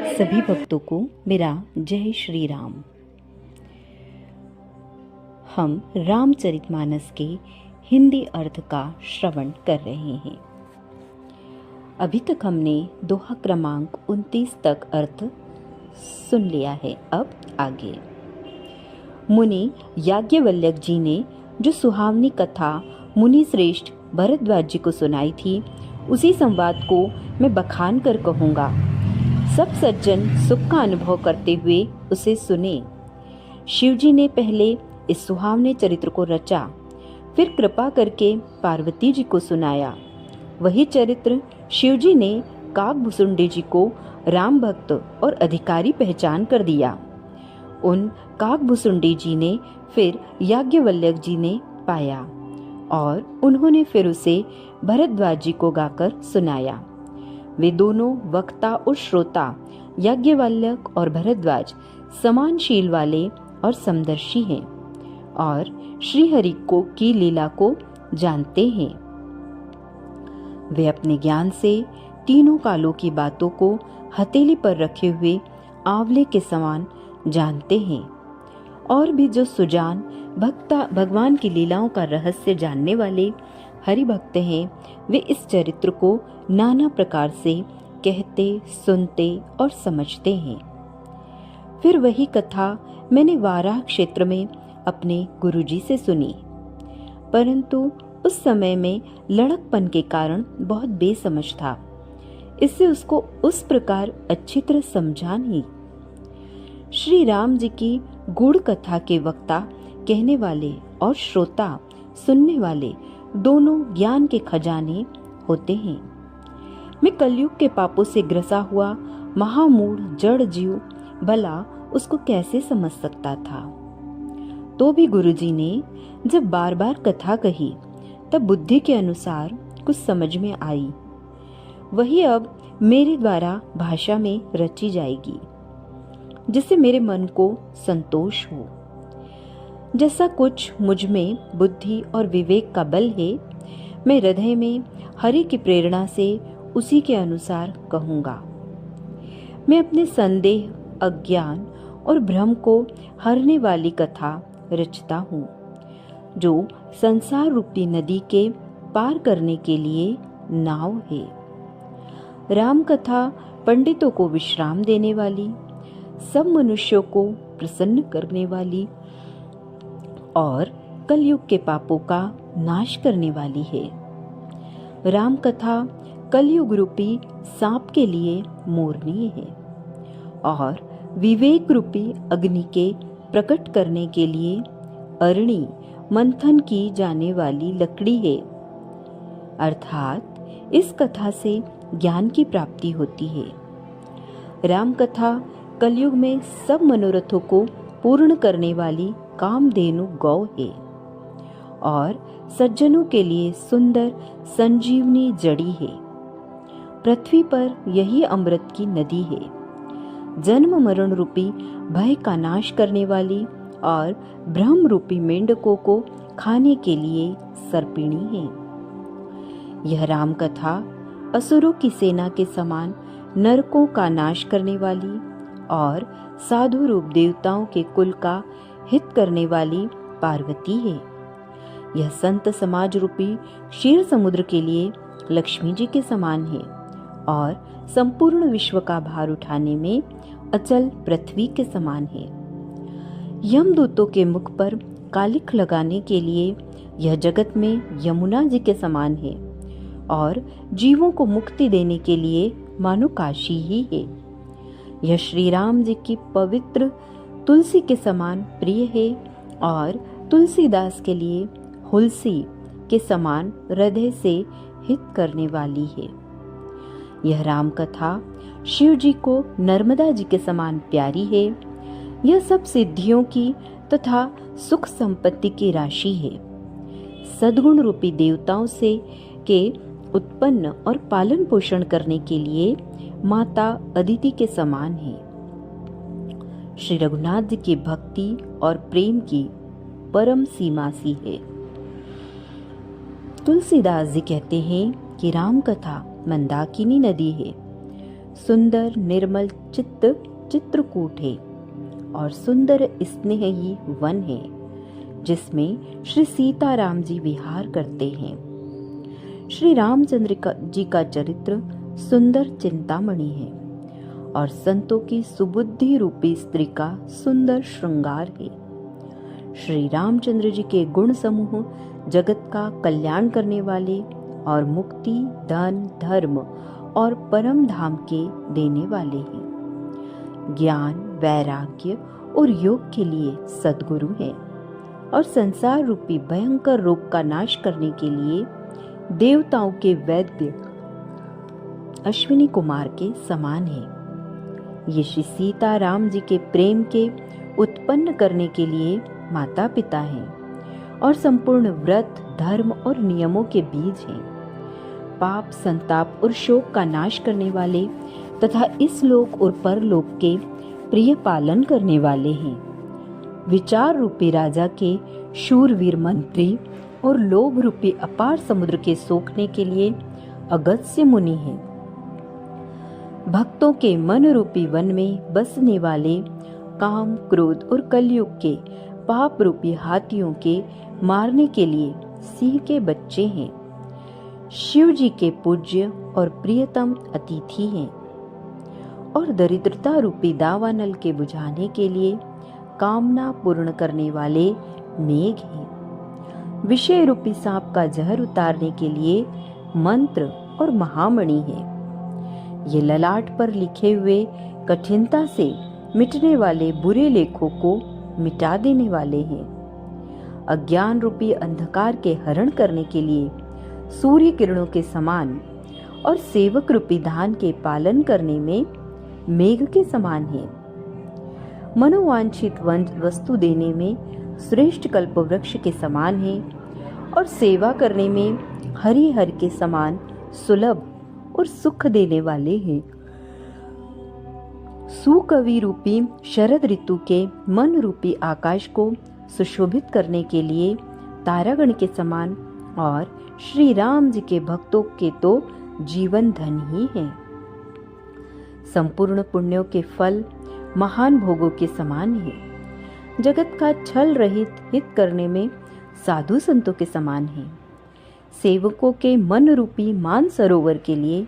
सभी भक्तों को मेरा जय श्री राम। हम रामचरितमानस के हिंदी अर्थ का श्रवण कर रहे हैं। अभी तक हमने दोहा क्रमांक 29 तक अर्थ सुन लिया है। अब आगे मुनि याज्ञवल्क्य जी ने जो सुहावनी कथा मुनि श्रेष्ठ भरद्वाज जी को सुनाई थी, उसी संवाद को मैं बखान कर कहूँगा। सब सज्जन सुख का अनुभव करते हुए उसे सुने। शिवजी ने पहले इस सुहावने चरित्र को रचा, फिर कृपा करके पार्वती जी को सुनाया। वही चरित्र शिवजी ने काकभुसुंडी जी को राम भक्त और अधिकारी पहचान कर दिया। उन काकभुसुंडी जी ने फिर याज्ञवल्क्य जी ने पाया और उन्होंने फिर उसे भरद्वाज जी को गाकर सुनाया। वे दोनों वक्ता और श्रोता याज्ञवल्क्य और भरद्वाज समान शील वाले और समदर्शी हैं और श्रीहरि को की लीला को जानते हैं। वे अपने ज्ञान से तीनों कालों की बातों को हथेली पर रखे हुए आंवले के समान जानते हैं। और भी जो सुजान भगवान की लीलाओं का रहस्य जानने वाले हरि भक्त हैं, वे इस चरित्र को नाना प्रकार से कहते, सुनते और समझते हैं। फिर वही कथा मैंने वाराह क्षेत्र में अपने गुरुजी से सुनी, परंतु उस समय में लड़कपन के कारण बहुत बेसमझ था, इससे उसको उस प्रकार अच्छी तरह समझा नहीं। श्री राम जी की गूढ़ कथा के वक्ता कहने वाले और श्रोता सुनने वाले दोनों ज्ञान के खजाने होते हैं। मैं कलयुग के पापों से ग्रसा हुआ महामूढ़ जड़ जीव भला उसको कैसे समझ सकता था। तो भी गुरुजी ने जब बार बार कथा कही, तब बुद्धि के अनुसार कुछ समझ में आई। वही अब मेरे द्वारा भाषा में रची जाएगी, जिससे मेरे मन को संतोष हो। जैसा कुछ मुझ में बुद्धि और विवेक का बल है, मैं हृदय में हरि की प्रेरणा से उसी के अनुसार कहूँगा। मैं अपने संदेह, अज्ञान और भ्रम को हरने वाली कथा रचता हूँ, जो संसार रूपी नदी के पार करने के लिए नाव है। राम कथा पंडितों को विश्राम देने वाली, सब मनुष्यों को प्रसन्न करने वाली और कलयुग के पापों का नाश करने वाली है। राम कथा कलयुग रूपी सांप के लिए मोरनीय है और विवेक रूपी अग्नि के प्रकट करने के लिए अरणी मंथन की जाने वाली लकड़ी है। अर्थात इस कथा से ज्ञान की प्राप्ति होती है। राम कथा कलयुग में सब मनोरथों को पूर्ण करने वाली कामधेनु गौ है और सज्जनों के लिए सुंदर संजीवनी जड़ी है। पृथ्वी पर यही अमृत की नदी है, जन्म मरण रूपी भय का नाश करने वाली और ब्रह्म रूपी मेंढकों को खाने के लिए सर्पिणी है। यह राम कथा असुरों की सेना के समान नरकों का नाश करने वाली और साधु रूप देवताओं के कुल का हित करने वाली पार्वती है। यह संत समाज रूपी क्षीर समुद्र के लिए लक्ष्मी जी के समान है और संपूर्ण विश्व का भार उठाने में अचल पृथ्वी के समान है। यमदूतों के मुख पर कालिख लगाने के लिए यह जगत में यमुना जी के समान है और जीवों को मुक्ति देने के लिए मानो काशी ही है। यह श्री राम जी की पवित्र तुलसी के समान प्रिय है और तुलसीदास के लिए हुलसी के समान हृदय से हित करने वाली है। यह राम कथा शिव जी को नर्मदा जी के समान प्यारी है। यह सब सिद्धियों की तथा सुख संपत्ति की राशि है। सद्गुण रूपी देवताओं से के उत्पन्न और पालन पोषण करने के लिए माता अदिति के समान है। श्री रघुनाथ जी की भक्ति और प्रेम की परम सीमा सी है। तुलसीदास जी कहते हैं कि राम कथा मंदाकिनी नदी है, सुंदर निर्मल चित्त चित्रकूट है और सुंदर स्नेही वन है जिसमें श्री सीताराम जी विहार करते हैं। श्री रामचंद्र जी का चरित्र सुंदर चिंतामणि है और संतों की सुबुद्धि रूपी स्त्री का सुंदर श्रृंगार है। श्री रामचंद्र जी के गुण समूह जगत का कल्याण करने वाले और मुक्ति, धन, धर्म और परम धाम के देने वाले हैं। ज्ञान, वैराग्य और योग के लिए सद्गुरु हैं और संसार रूपी भयंकर रोग का नाश करने के लिए देवताओं के वैद्य अश्विनी कुमार के समान है। ये श्री सीता राम जी के प्रेम के उत्पन्न करने के लिए माता पिता हैं और संपूर्ण व्रत, धर्म और नियमों के बीज हैं। पाप, संताप और शोक का नाश करने वाले तथा इस लोक और परलोक के प्रिय पालन करने वाले हैं। विचार रूपी राजा के शूरवीर मंत्री और लोभ रूपी अपार समुद्र के सोखने के लिए अगस्त्य मुनि हैं। भक्तों के मन रूपी वन में बसने वाले काम, क्रोध और कलयुग के पाप रूपी हाथियों के मारने के लिए सिंह के बच्चे हैं। शिव जी के पूज्य और प्रियतम अतिथि हैं और दरिद्रता रूपी दावानल के बुझाने के लिए कामना पूर्ण करने वाले मेघ हैं। विषय रूपी सांप का जहर उतारने के लिए मंत्र और महामणि है। ये ललाट पर लिखे हुए कठिनता से मिटने वाले बुरे लेखों को मिटा देने वाले हैं। अज्ञान रूपी अंधकार के हरण करने के लिए सूर्य किरणों के समान और सेवक रूपी धान के पालन करने में मेघ के समान है। मनोवांछित वस्तु देने में श्रेष्ठ कल्प वृक्ष के समान है और सेवा करने में हरिहर के समान सुलभ और सुख देने वाले हैं। सुकवि रूपी शरद ऋतु के मन रूपी आकाश को सुशोभित करने के लिए तारागण के समान और श्री राम जी के भक्तों के तो जीवन धन ही है। संपूर्ण पुण्यों के फल महान भोगों के समान है। जगत का छल रहित हित करने में साधु संतों के समान है। सेवकों के मन रूपी मान सरोवर के लिए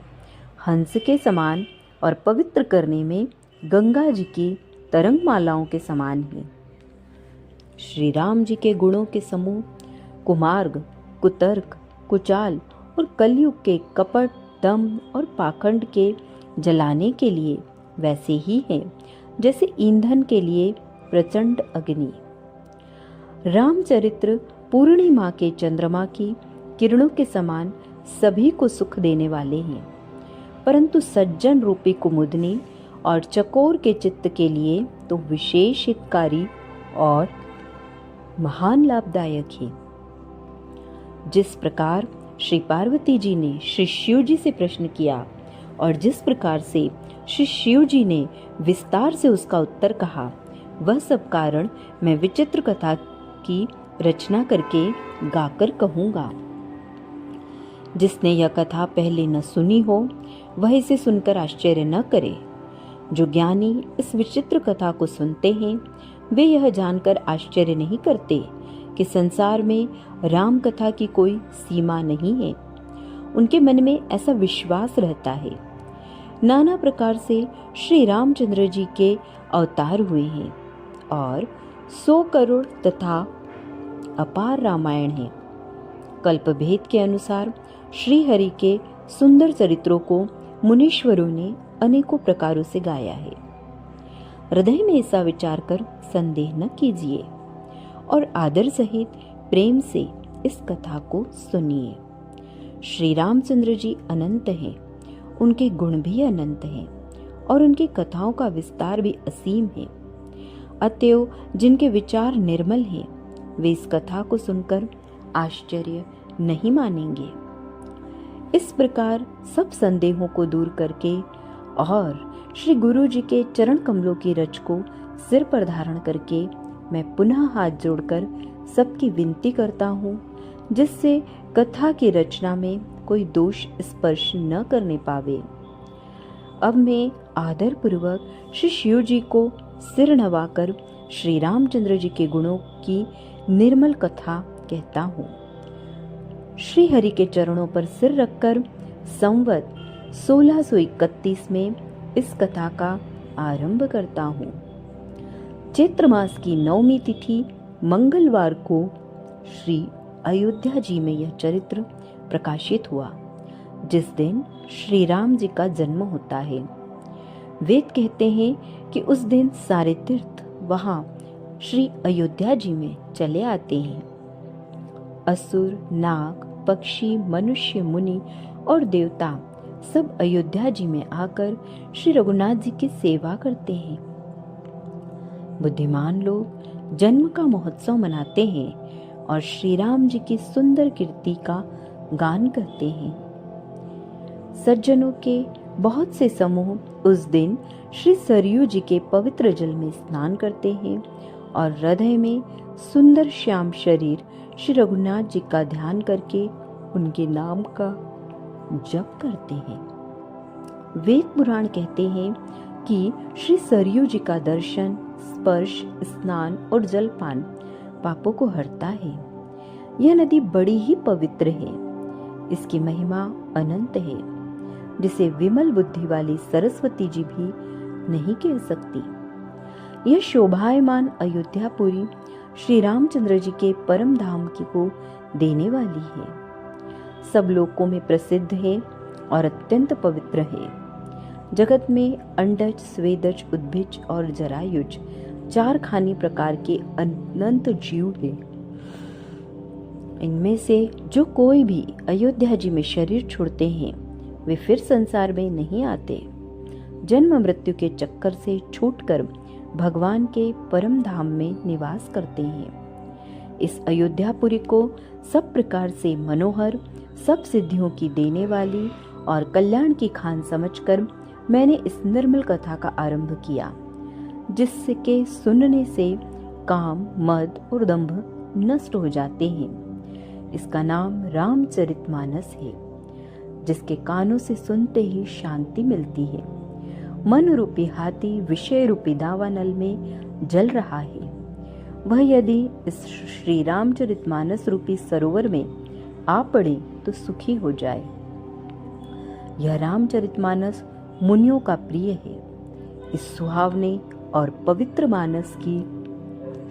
हंस के समान और पवित्र करने में गंगा जी की तरंग मालाओं के समान है। श्री राम जी के गुणों के समूह कुमार्ग, कुतर्क, कुचाल और कलयुग के कपट, दम और पाखंड के जलाने के लिए वैसे ही है जैसे ईंधन के लिए प्रचंड अग्नि। रामचरित्र पूर्णिमा के चंद्रमा की किरणों के समान सभी को सुख देने वाले हैं, परंतु सज्जन रूपी कुमुदनी और चकोर के चित्त के लिए तो विशेष हितकारी और महान लाभदायक है। जिस प्रकार श्री पार्वती जी ने श्री शिव जी से प्रश्न किया और जिस प्रकार से श्री शिव जी ने विस्तार से उसका उत्तर कहा, वह सब कारण मैं विचित्र कथा की रचना करके गाकर कहूँगा। जिसने यह कथा पहले न सुनी हो वह इसे सुनकर आश्चर्य न करे। जो ज्ञानी इस विचित्र कथा को सुनते हैं वे यह जानकर आश्चर्य नहीं करते कि संसार में राम कथा की कोई सीमा नहीं है। उनके मन में ऐसा विश्वास रहता है। नाना प्रकार से श्री रामचंद्र जी के अवतार हुए हैं और 100 करोड़ तथा अपार रामायण है। कल्पभेद के अनुसार श्री हरि के सुंदर चरित्रों को मुनीश्वरों ने अनेकों प्रकारों से गाया है। हृदय में ऐसा विचार कर संदेह न कीजिए और आदर सहित प्रेम से इस कथा को सुनिए। श्री रामचंद्र जी अनंत हैं, उनके गुण भी अनंत हैं और उनकी कथाओं का विस्तार भी असीम है। अतएव जिनके विचार निर्मल हैं वे इस कथा को सुनकर आश्चर्य नहीं मानेंगे। इस प्रकार सब संदेहों को दूर करके और श्री गुरु जी के चरण कमलों की रज को सिर पर धारण करके मैं पुनः हाथ जोड़कर सबकी विनती करता हूँ, जिससे कथा की रचना में कोई दोष स्पर्श न करने पावे। अब मैं आदर पूर्वक श्री शिव जी को सिर नवाकर श्री रामचंद्र जी के गुणों की निर्मल कथा कहता हूँ। श्री हरि के चरणों पर सिर रखकर संवत 1631 में इस कथा का आरंभ करता हूँ। चैत्र मास की 9वीं तिथि मंगलवार को श्री अयोध्या जी में यह चरित्र प्रकाशित हुआ, जिस दिन श्री राम जी का जन्म होता है। वेद कहते हैं कि उस दिन सारे तीर्थ वहां श्री अयोध्या जी में चले आते हैं। असुर, नाग, पक्षी, मनुष्य, मुनि और देवता सब अयोध्या जी में आकर श्री रघुनाथ जी की सेवा करते हैं। बुद्धिमान लोग जन्म का महोत्सव मनाते हैं और श्री राम जी की सुंदर कीर्ति का गान करते हैं। सज्जनों के बहुत से समूह उस दिन श्री सरयू जी के पवित्र जल में स्नान करते हैं और हृदय में सुंदर श्याम शरीर श्री रघुनाथ जी का ध्यान करके उनके नाम का जप करते हैं। वेद पुराण कहते हैं कि श्री सरयू जी का दर्शन, स्पर्श, स्नान और जलपान पापों को हरता है। यह नदी बड़ी ही पवित्र है। इसकी महिमा अनंत है, जिसे विमल बुद्धि वाली सरस्वती जी भी नहीं कह सकती। यह शोभायमान अयोध्यापुरी श्री रामचंद्र जी के परम धाम की को देने वाली है। सब लोकों में प्रसिद्ध है और अत्यंत पवित्र है। जगत में अंडज, स्वेदज, उद्भिज और जरायुज 4 खानी प्रकार के अनंत जीव हैं। इनमें से जो कोई भी अयोध्या जी में शरीर छोड़ते हैं वे फिर संसार में नहीं आते। जन्म मृत्यु के चक्कर से छूटकर भगवान के परम धाम में निवास करते हैं। इस अयोध्यापुरी को सब प्रकार से मनोहर, सब सिद्धियों की देने वाली और कल्याण की खान समझकर मैंने इस निर्मल कथा का आरंभ किया, जिसके सुनने से काम, मद और दंभ नष्ट हो जाते हैं। इसका नाम रामचरितमानस है, जिसके कानों से सुनते ही शांति मिलती है। मन रूपी हाथी विषय रूपी दावानल में जल रहा है। वह यदि इस श्री रामचरितमानस रूपी सरोवर में आ पड़े तो सुखी हो जाए। यह रामचरितमानस मुनियों का प्रिय है। इस सुहावने और पवित्र मानस की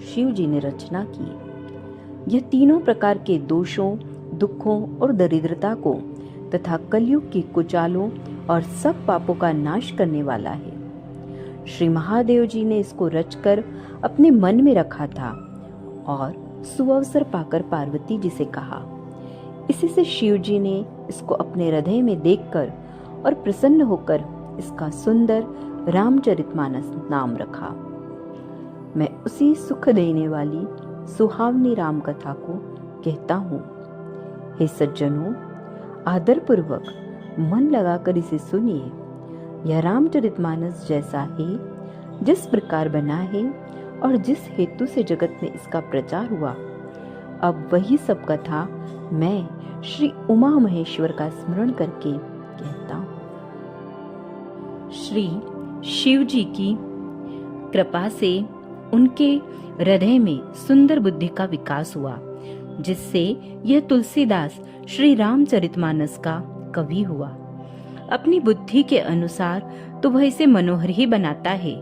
शिव जी ने रचना की। यह तीनों प्रकार के दोषों, दुखों और दरिद्रता को तथा कलयुग की कुचालों और सब पापों का नाश करने वाला है। श्री महादेव जी ने इसको रचकर अपने मन में रखा था और सुअवसर पाकर पार्वती जी से कहा। इसी से शिव जी ने इसको अपने हृदय में देखकर और प्रसन्न होकर इसका सुंदर रामचरितमानस नाम रखा। मैं उसी सुख देने वाली सुहावनी राम कथा को कहता हूँ। हे सज्जनों, आदर पूर्वक मन लगाकर इसे सुनिए। यह रामचरितमानस जैसा है, जिस प्रकार बना है और जिस हेतु से जगत में इसका प्रचार हुआ, अब वही सब कथा मैं श्री उमा महेश्वर का स्मरण करके कहता हूँ। श्री शिव जी की कृपा से उनके हृदय में सुंदर बुद्धि का विकास हुआ, जिससे यह तुलसीदास श्री रामचरितमानस का कवि हुआ। अपनी बुद्धि के अनुसार तो वह इसे मनोहर ही बनाता है,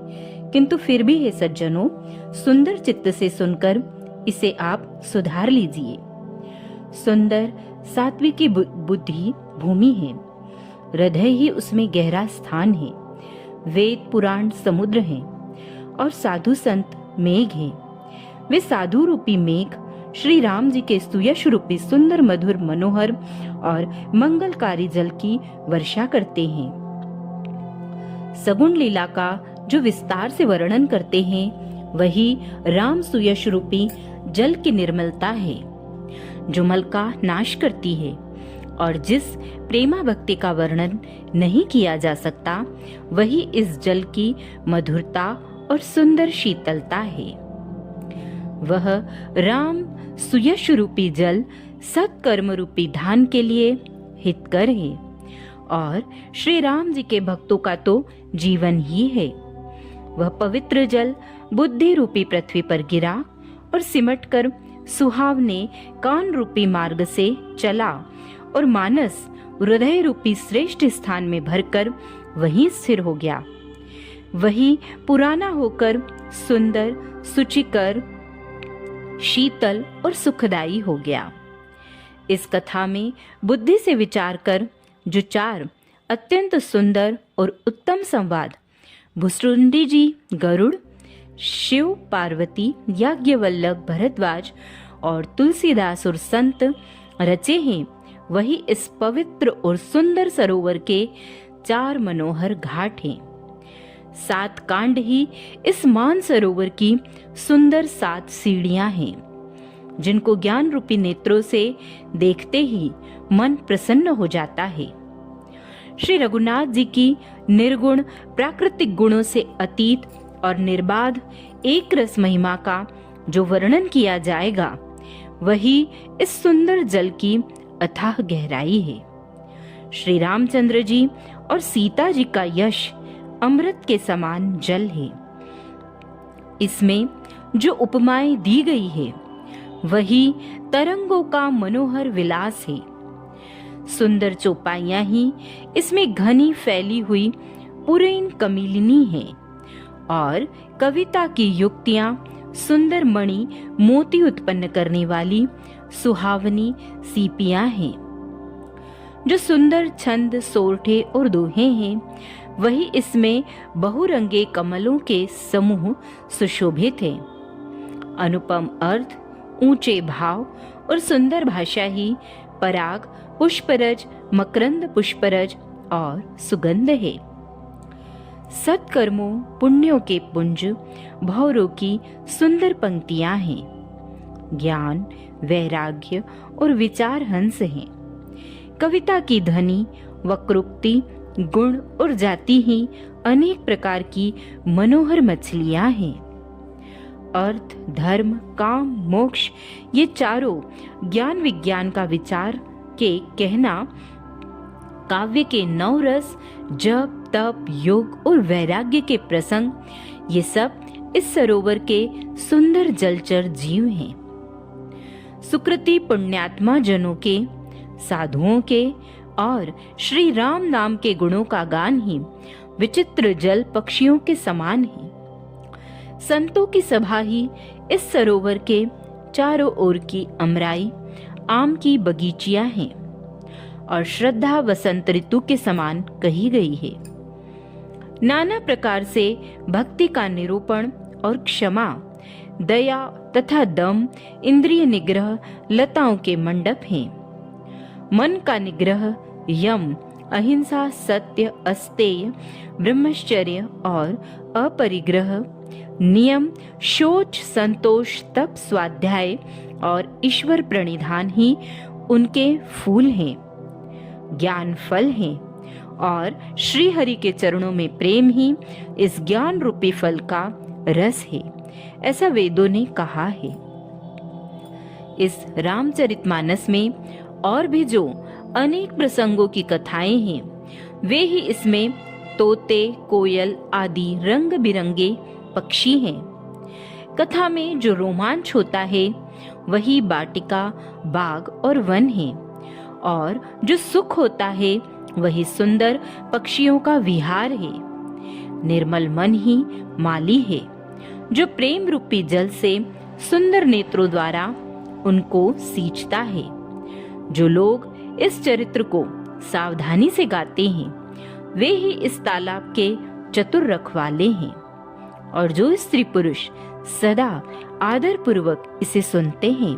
किंतु फिर भी हे सज्जनों, सुंदर चित्त से सुनकर इसे आप सुधार लीजिए। सुंदर सात्विकी बुद्धि भूमि है, हृदय ही उसमें गहरा स्थान है। वेद पुराण समुद्र हैं और साधु संत मेघ हैं। वे साधु रूपी मेघ श्री राम जी के सुयश रूपी सुंदर, मधुर, मनोहर और मंगलकारी जल की वर्षा करते हैं। सगुण लीला का जो विस्तार से वर्णन करते हैं, वही राम सुयश रूपी जल की निर्मलता है, जो मल का नाश करती है और जिस प्रेमा भक्ति का वर्णन नहीं किया जा सकता, वही इस जल की मधुरता और सुंदर शीतलता है। वह राम सुयश रूपी जल सत्कर्म रूपी धान के लिए हितकर है और श्री राम जी के भक्तों का तो जीवन ही है। वह पवित्र जल बुद्धि रूपी पृथ्वी पर गिरा और सिमटकर सुहावने कान रूपी मार्ग से चला और मानस हृदय रूपी श्रेष्ठ स्थान में भरकर वहीं स्थिर हो गया। वही पुराना होकर सुंदर, सुचिकर, शीतल और सुखदायी हो गया। इस कथा में बुद्धि से विचार कर जो 4 अत्यंत सुंदर और उत्तम संवाद भुसुंडी जी, गरुड़, शिव पार्वती, याज्ञवल्लभ, भरद्वाज और तुलसीदास और संत रचे हैं, वही इस पवित्र और सुंदर सरोवर के 4 मनोहर घाट हैं। 7 कांड ही इस मान सरोवर की सुंदर 7 सीढ़ियां हैं, जिनको ज्ञान रूपी नेत्रों से देखते ही मन प्रसन्न हो जाता है। श्री रघुनाथ जी की निर्गुण प्राकृतिक गुणों से अतीत और निर्बाध एक रस महिमा का जो वर्णन किया जाएगा, वही इस सुंदर जल की अथाह गहराई है। श्री रामचंद्र जी और सीता जी का यश अमृत के समान जल है। इसमें जो उपमाएं दी गई है, वही तरंगों का मनोहर विलास है। सुंदर चौपाइयां ही इसमें घनी फैली हुई पुरैन कमिलिनी है और कविता की युक्तियां सुंदर मणि मोती उत्पन्न करने वाली सुहावनी सीपियां हैं। जो सुंदर छंद, सोरठे और दोहे हैं, वही इसमें बहुरंगे कमलों के समूह सुशोभित हैं। अनुपम अर्थ, ऊंचे भाव और सुंदर भाषा ही पराग, पुष्परज, मकरंद पुष्परज और सुगंध है। सत्कर्मों, पुण्यों के पुंज, भौरों की सुंदर पंक्तियां हैं। ज्ञान, वैराग्य और विचार हंस हैं। कविता की ध्वनि, वक्रोक्ति, गुण और जाति ही अनेक प्रकार की मनोहर मछलियां हैं। अर्थ, धर्म, काम, मोक्ष, ये चारों ज्ञान विज्ञान का विचार के कहना काव्य के 9 रस, जप, तप, योग और वैराग्य के प्रसंग, ये सब इस सरोवर के सुंदर जलचर जीव हैं। सुकृति पुण्यात्मा जनों के, साधुओं के और श्री राम नाम के गुणों का गान ही विचित्र जल पक्षियों के समान है। संतों की सभा ही इस सरोवर के चारों ओर की अमराई, आम की बगीचियां हैं और श्रद्धा वसंत ऋतु के समान कही गई है। नाना प्रकार से भक्ति का निरूपण और क्षमा, दया तथा दम, इंद्रिय निग्रह, लताओं के मंडप हैं। मन का निग्रह, यम, अहिंसा, सत्य, अस्तेय, ब्रह्मचर्य और अपरिग्रह, नियम, शौच, संतोष, तप, स्वाध्याय और ईश्वर प्रणिधान ही उनके फूल हैं, ज्ञान फल हैं और श्री हरि के चरणों में प्रेम ही इस ज्ञान रूपी फल का रस है, ऐसा वेदों ने कहा है। इस रामचरितमानस में और भी जो अनेक प्रसंगों की कथाएं हैं, वे ही इसमें तोते, कोयल आदि रंग बिरंगे पक्षी हैं। कथा में जो रोमांच होता है, वही वाटिका, बाग और वन है और जो सुख होता है, वही सुंदर पक्षियों का विहार है। निर्मल मन ही माली है, जो प्रेम रूपी जल से सुंदर नेत्रों द्वारा उनको सींचता है। जो लोग इस चरित्र को सावधानी से गाते हैं, वे ही इस तालाब के चतुर रखवाले हैं और जो स्त्री पुरुष सदा आदर पूर्वक इसे सुनते हैं,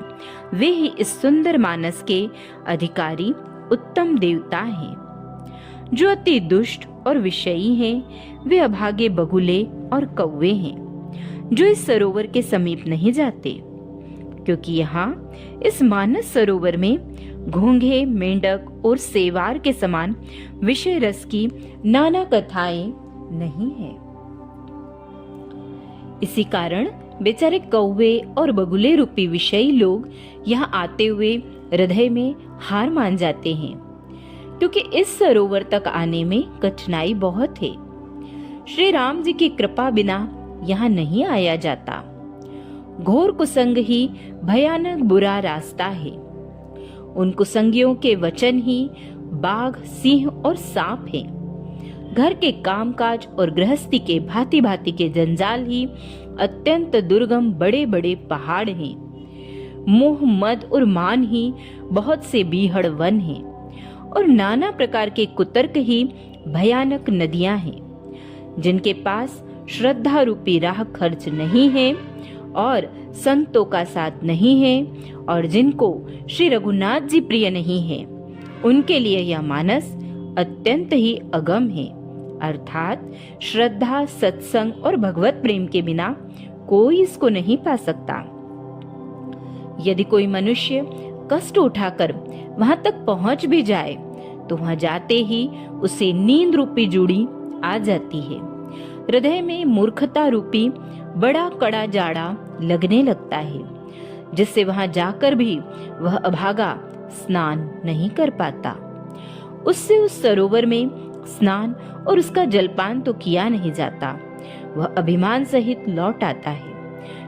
वे ही इस सुंदर मानस के अधिकारी उत्तम देवता हैं। जो अति दुष्ट और विषयी हैं, वे अभागे बगुले और कौवे हैं, जो इस सरोवर के समीप नहीं जाते, क्योंकि यहाँ इस मानस सरोवर में घोंघे, मेंढक और सेवार के समान विषय रस की नाना कथाएं नहीं है। इसी कारण बेचारे कौवे और बगुले रूपी विषयी लोग यहाँ आते हुए हृदय में हार मान जाते हैं। क्योंकि इस सरोवर तक आने में कठिनाई बहुत है। श्री राम जी की कृपा बिना यहाँ नहीं आया जाता। घोर कुसंग ही भयानक बुरा रास्ता है। उन कुसंगियों के वचन ही बाघ, सिंह और सांप हैं। घर के कामकाज और गृहस्थी के भांति भांति के जंजाल ही अत्यंत दुर्गम बड़े बड़े पहाड़ हैं। मोह, मद और मान ही बहुत से बीहड़ वन हैं और नाना प्रकार के कुतर्क ही भयानक नदियां हैं, जिनके पास श्रद्धा रूपी राह खर्च नहीं है और संतों का साथ नहीं है और जिनको श्री रघुनाथ जी प्रिय नहीं है, उनके लिए यह मानस अत्यंत ही अगम है। अर्थात श्रद्धा, सत्संग और भगवत प्रेम के बिना कोई इसको नहीं पा सकता। यदि कोई मनुष्य कष्ट उठाकर वहां तक पहुंच भी जाए तो वहां जाते ही उसे नींद रूपी जूड़ी आ जाती है। हृदय में मूर्खता रूपी बड़ा कड़ा जाड़ा लगने लगता है, जिससे वहां जाकर भी वह अभागा स्नान नहीं कर पाता। उससे उस सरोवर में स्नान और उसका जलपान तो किया नहीं जाता, वह अभिमान सहित लौट आता है।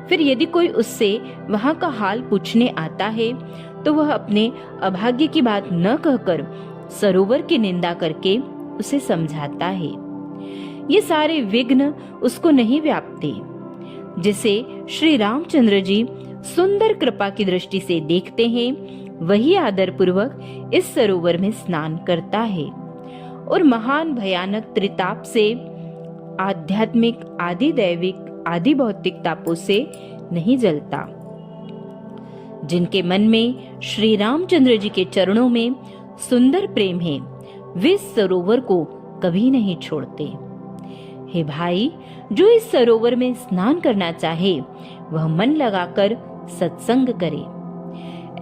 फिर यदि कोई उससे वहां का हाल पूछने आता है तो वह अपने अभाग्य की बात न कहकर सरोवर की निंदा करके उसे समझाता है। ये सारे विघ्न उसको नहीं व्यापते। जिसे श्री रामचंद्र जी सुंदर कृपा की दृष्टि से देखते हैं, वही आदर पूर्वक इस सरोवर में स्नान करता है और महान भयानक त्रिताप से, आध्यात्मिक, आदि दैविक, आदि भौतिक तापों से नहीं जलता। जिनके मन में श्री रामचंद्र जी के चरणों में सुंदर प्रेम है, वे इस सरोवर को कभी नहीं छोड़ते। हे भाई, जो इस सरोवर में स्नान करना चाहे वह मन लगाकर सत्संग करे।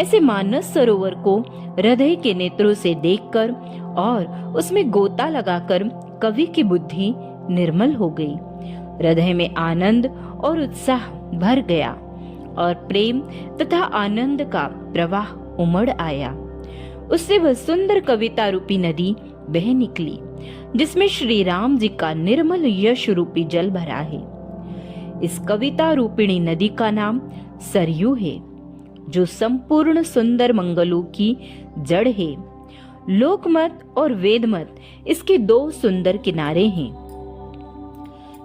ऐसे मानस सरोवर को हृदय के नेत्रों से देखकर और उसमें गोता लगाकर कवि की बुद्धि निर्मल हो गई। हृदय में आनंद और उत्साह भर गया और प्रेम तथा आनंद का प्रवाह उमड़ आया। उससे वह सुंदर कविता रूपी नदी बह निकली, जिसमें श्री राम जी का निर्मल यश रूपी जल भरा है। इस कविता रूपिणी नदी का नाम सरयू है, जो संपूर्ण सुंदर मंगलों की जड़ है। लोकमत और वेदमत इसके दो सुंदर किनारे हैं।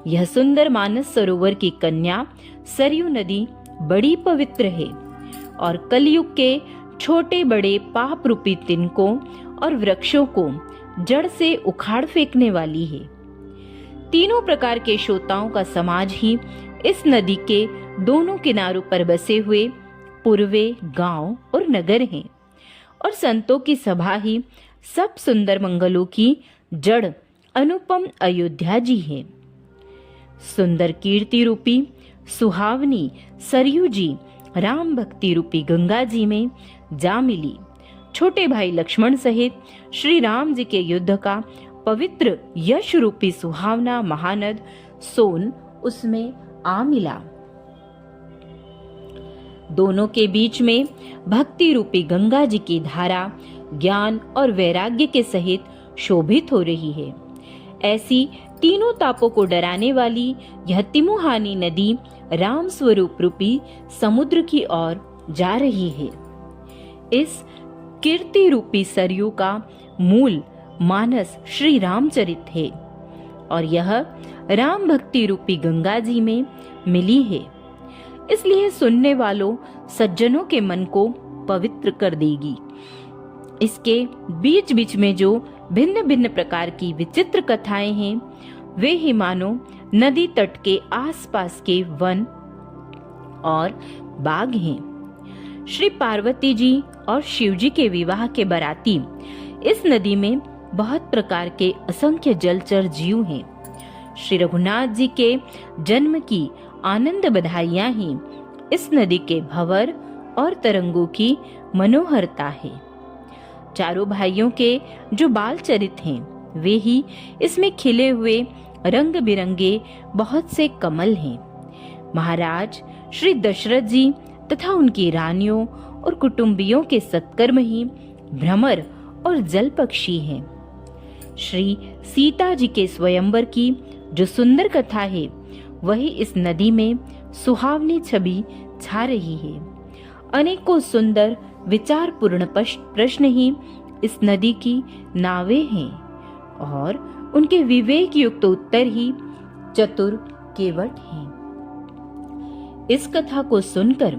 यह सुंदर मानस सरोवर की कन्या सरयू नदी बड़ी पवित्र है और कलयुग के छोटे बड़े पाप रूपी तिनकों और वृक्षों को जड़ से उखाड़ फेंकने वाली है। तीनों प्रकार के श्रोताओं का समाज ही इस नदी के दोनों किनारों पर बसे हुए पूर्वे गांव और नगर हैं और संतों की सभा ही सब सुंदर मंगलों की जड़ अनुपम अयोध्या जी है। सुंदर कीर्ति रूपी सुहावनी सरयू जी राम भक्ति रूपी गंगा जी में जा मिली। छोटे भाई लक्ष्मण सहित श्री राम जी के युद्ध का पवित्र यश रूपी सुहावना महानद सोन उसमें आ मिला। दोनों के बीच में भक्ति रूपी गंगा जी की धारा ज्ञान और वैराग्य के सहित शोभित हो रही है। ऐसी तीनों तापों को डराने वाली यह तिमुहानी नदी राम स्वरूप रूपी समुद्र की ओर जा रही है। इस कीर्ति रूपी सरयू का मूल मानस श्री रामचरित है और यह राम भक्ति रूपी गंगा जी में मिली है। इसलिए सुनने वालों सज्जनों के मन को पवित्र कर देगी। इसके बीच बीच में जो भिन्न भिन्न प्रकार की विचित्र कथाएं हैं, वे ही मानो नदी तट के आसपास के वन और बाग हैं। श्री पार्वती जी और शिव जी के विवाह के बराती इस नदी में बहुत प्रकार के असंख्य जलचर जीव हैं। श्री रघुनाथ जी के जन्म की आनंद बधाइयां ही इस नदी के भंवर और तरंगों की मनोहरता है। चारों भाइयों के जो बाल चरित हैं, वे ही इसमें खिले हुए रंग बिरंगे बहुत से कमल हैं। महाराज श्री दशरथ जी तथा उनकी रानियों और कुटुंबियों के सत्कर्म ही भ्रमर और जल पक्षी हैं। श्री सीता जी के स्वयंवर की जो सुंदर कथा है, वही इस नदी में सुहावनी छवि छा रही है। अनेकों सुंदर विचारपूर्ण प्रश्न ही इस नदी की नावें हैं और उनके विवेक युक्त उत्तर ही चतुर केवट हैं। इस कथा को सुनकर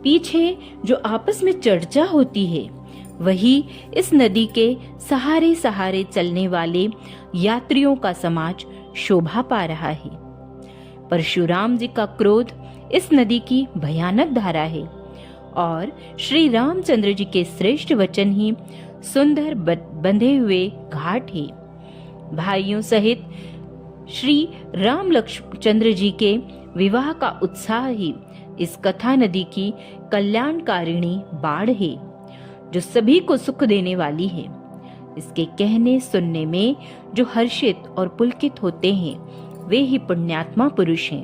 पीछे जो आपस में चर्चा होती है, वही इस नदी के सहारे सहारे चलने वाले यात्रियों का समाज शोभा पा रहा है। परशुराम जी का क्रोध इस नदी की भयानक धारा है और श्री रामचंद्र जी के श्रेष्ठ वचन ही सुंदर बंधे हुए घाट है। भाइयों सहित श्री राम लक्ष्मण जी के विवाह का उत्साह ही इस कथा नदी की कल्याणकारिणी बाढ़ है, जो सभी को सुख देने वाली है। इसके कहने सुनने में जो हर्षित और पुलकित होते हैं, वे ही पुण्यात्मा पुरुष हैं,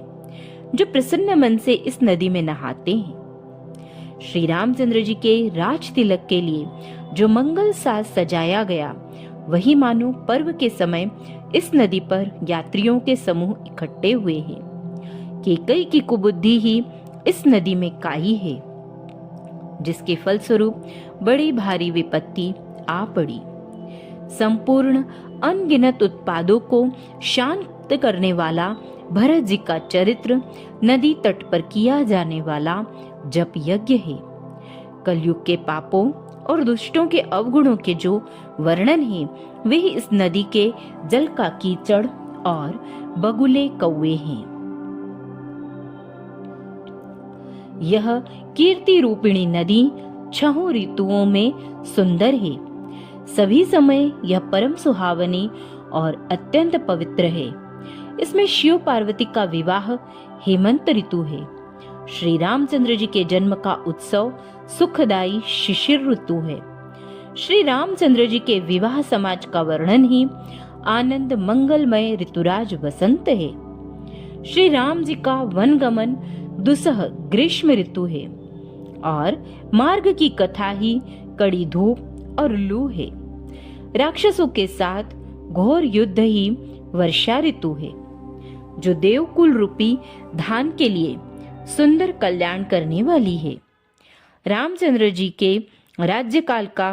जो प्रसन्न मन से इस नदी में नहाते हैं। श्री रामचंद्र जी के राज तिलक के लिए जो मंगल साज सजाया गया, वही मानो पर्व के समय इस नदी पर यात्रियों के समूह इकट्ठे हुए हैं। केकई की कुबुद्धि ही इस नदी में काई है, जिसके फलस्वरूप बड़ी भारी विपत्ति आ पड़ी। संपूर्ण अनगिनत उत्पादों को शांत करने वाला भरत जी का चरित्र नदी तट पर किया जाने वाला जप यज्ञ है। कलयुग के पापों और दुष्टों के अवगुणों के जो वर्णन है, वे इस नदी के जल का कीचड़ और बगुले कौवे हैं। यह कीर्ति रूपिणी नदी छहों ऋतुओं में सुंदर है। सभी समय यह परम सुहावनी और अत्यंत पवित्र है। इसमें शिव पार्वती का विवाह हेमंत ऋतु है। श्री रामचंद्र जी के जन्म का उत्सव सुखदायी शिशिर ऋतु है। श्री रामचंद्र जी के विवाह समाज का वर्णन ही आनंद मंगलमय ऋतुराज वसंत है। श्री राम जी का वनगमन दुसह ग्रीष्म ऋतु है और मार्ग की कथा ही कड़ी धूप और लू है। राक्षसों के साथ घोर युद्ध ही वर्षा ऋतु है, जो देवकुल रूपी धान के लिए सुंदर कल्याण करने वाली है। रामचंद्र जी के राज्यकाल का